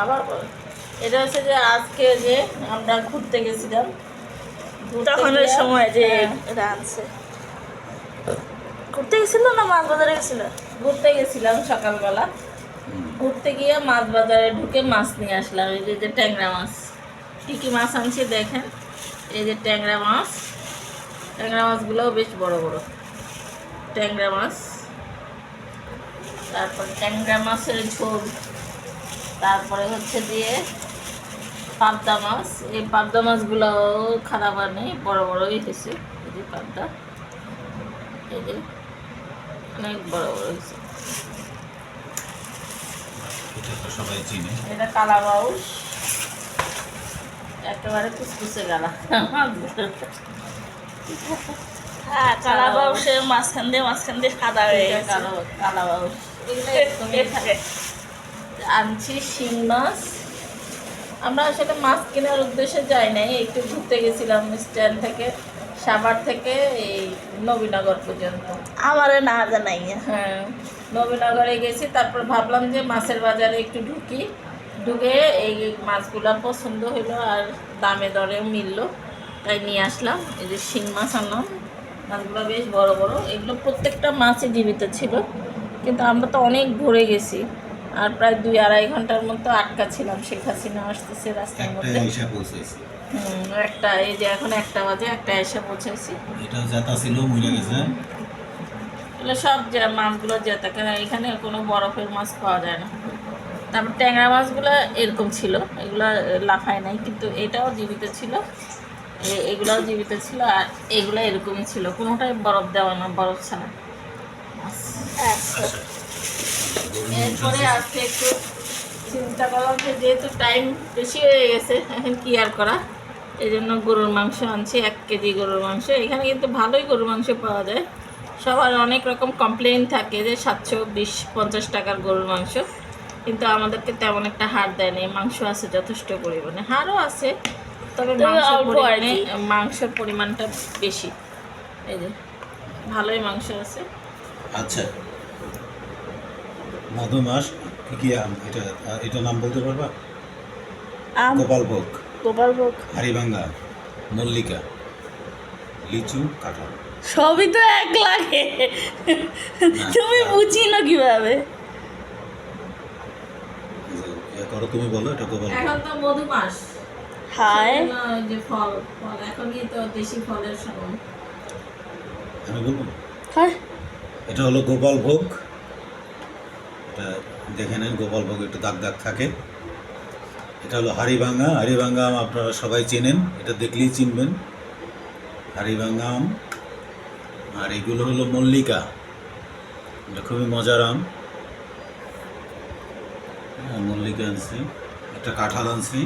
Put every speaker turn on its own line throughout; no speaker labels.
আবার বলো। এটা হচ্ছে যে আজকে যে আমরা ঘুরতে গেছিলাম,
তখনের সময় যে রাঁধছে। ঘুরতে গেছিল না মাছ বাজারে গেছিল?
ঘুরতে গেছিলাম সকালবেলা। ঘুরতে গিয়ে মাছ বাজারে ঢুকে মাছ নিয়ে আসলাম। এই যে ট্যাংরা মাছ, কী কী মাছ আনছি দেখেন। এই যে ট্যাংরা মাছ, ট্যাংরা মাছগুলোও বেশ বড় বড় ট্যাংরা মাছ। তারপর ট্যাংরা মাছের ঝোল, তারপরে হচ্ছে দিয়ে পাবদা মাছ। এই পাবদা মাছগুলোও খারাপ আর নেই, বড় বড়ই হয়েছে। এই যে পাবদা, এই যে অনেক বড় বড় হয়েছে।
সবাই চিনে
এটা কালা বাউস, একেবারে কুচকুচে গালা।
হ্যাঁ, কালা বাউসের মাঝখান দিয়ে সাদা হয়ে গেছে।
কালা বাউস এগুলো একদমই থাকে। আনছি শিং মাছ। আমরা আসলে মাছ কেনার উদ্দেশ্যে যাই নাই, একটু ঘুরতে গেছিলাম স্ট্যান্ড থেকে, সাভার থেকে এই নবীনগর পর্যন্ত।
আমারে না জানাই।
হ্যাঁ, নবীনগরে গেছি। তারপর ভাবলাম যে মাছের বাজারে একটু ঢুকে এই মাছগুলো পছন্দ হইলো আর দামে দরেও মিললো, তাই নিয়ে আসলাম। এই যে শিং মাছ আনলাম। মাছগুলো বেশ বড় বড়। এগুলো প্রত্যেকটা মাছই জীবিত ছিল, কিন্তু আমরা তো অনেক ঘুরে গেছি আর প্রায় 2-2.5 ঘন্টার মতো আটকা ছিলাম। শেখ হাসিনা আসতেছে রাস্তার মধ্যে। একটা এই যে এখন 1টা বাজে, একটা এসে পৌঁছেছি।
এটা জেতা ছিল, মরে গেছে।
এগুলো সব যে মাছগুলো জেতা, কেন এখানে কোনো বরফের মাছ পাওয়া যায় না। তারপর ট্যাংরা মাছগুলো এরকম ছিল, এগুলো লাফায় নাই, কিন্তু এটাও জীবিত ছিল, এগুলাও জীবিত ছিল, আর এগুলো এরকমই ছিল, কোনোটাই বরফ দেওয়া না, বরফ ছাড়া। এরপরে আজকে একটু চিন্তা করলাম যে যেহেতু টাইম বেশি হয়ে গেছে, এখন কি আর করা, এই জন্য গরুর মাংস আনছি। 1 কেজি গরুর মাংস। এখানে কিন্তু ভালোই গরুর মাংস পাওয়া যায়। সবার অনেক রকম কমপ্লেইন থাকে যে 720-50 টাকার গরুর মাংস, কিন্তু আমাদেরকে তেমন একটা হাড় দেয় না। মাংস আছে যথেষ্ট পরিমাণে, হাড়ও আছে, তবে মাংসের পরিমাণটা বেশি। এই যে ভালোই মাংস আছে।
আচ্ছা, মধুমাস কি আম? এটা নাম বলতে পারবা? গোপালভোগ, হাড়িভাঙ্গা, মল্লিকা, লিচু, কাঁঠাল।
সবই তো এক লাগে, তুমি বুঝি না কিভাবে?
করো, তুমি বলো। এটা গোপাল।
এখন তো মধুমাস।
হায়,
যে ফল এখনই তো দেশি ফলের সময়।
আমি বলবো,
হায়,
এটা হলো গোপালভোগ। এটা দেখে নেন, গোপালভোগ একটু দাগ দাগ থাকে। এটা হলো হাড়িভাঙ্গা। হাড়িভাঙ্গা আম আপনারা সবাই চেনেন, এটা দেখলেই চিনবেন, হাড়িভাঙ্গা আম। আর এগুলো হলো মল্লিকা, এটা খুবই মজার আম। মল্লিকা আনছি, একটা কাঁঠাল আনছি,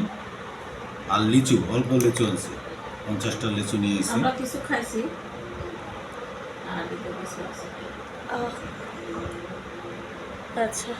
আর লিচু, অল্প লিচু আনছি, 50টা লিচু নিয়ে এসেছি।
আমরা কিছু খাইছি আর কিছু আছে।
আচ্ছা।